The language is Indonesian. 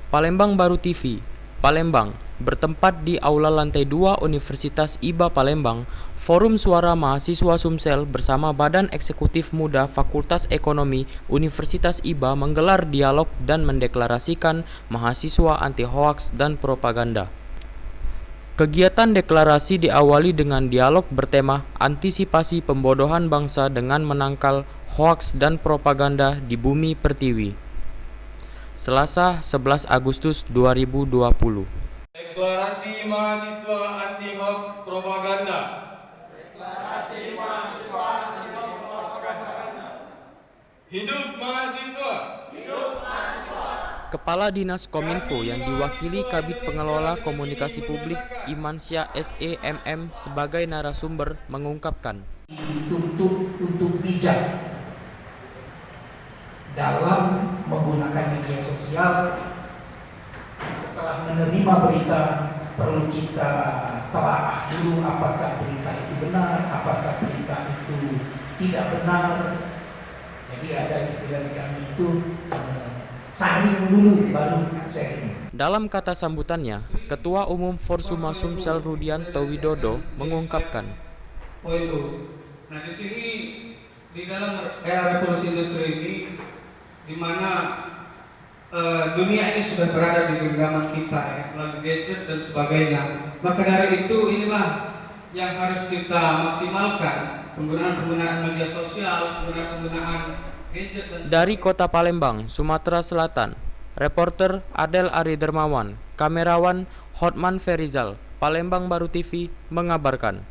Palembang Baru TV, Palembang, bertempat di Aula Lantai 2 Universitas IBA Palembang, Forum Suara Mahasiswa Sumsel bersama Badan Eksekutif Muda Fakultas Ekonomi Universitas IBA menggelar dialog dan mendeklarasikan mahasiswa anti-hoaks dan propaganda. Kegiatan deklarasi diawali dengan dialog bertema antisipasi pembodohan bangsa dengan menangkal hoaks dan propaganda di bumi pertiwi. Selasa 11 Agustus 2020. Deklarasi mahasiswa anti hoax propaganda. Deklarasi mahasiswa anti hoax propaganda. Hidup mahasiswa. Hidup mahasiswa. Kepala Dinas Kominfo yang diwakili Kabid Pengelola Komunikasi Publik Imansyah SEMM sebagai narasumber mengungkapkan, dituntut untuk bijak dalam menggunakan media sosial. Setelah menerima berita, perlu kita telaah dulu apakah berita itu benar, apakah berita itu tidak benar. Jadi ada istilah di kami itu saring dulu baru sharing. dalam kata sambutannya, Ketua Umum Forsuma Sumsel Rudianto Widodo mengungkapkan, Nah, di sini di dalam era revolusi industri ini, di mana dunia ini sudah berada di genggaman kita, ya, melalui gadget dan sebagainya. Maka dari itu inilah yang harus kita maksimalkan, penggunaan media sosial, penggunaan gadget dan dari Kota Palembang, Sumatera Selatan, reporter Adel Ari Dermawan, kamerawan Hotman Ferizal, Palembang Baru TV mengabarkan.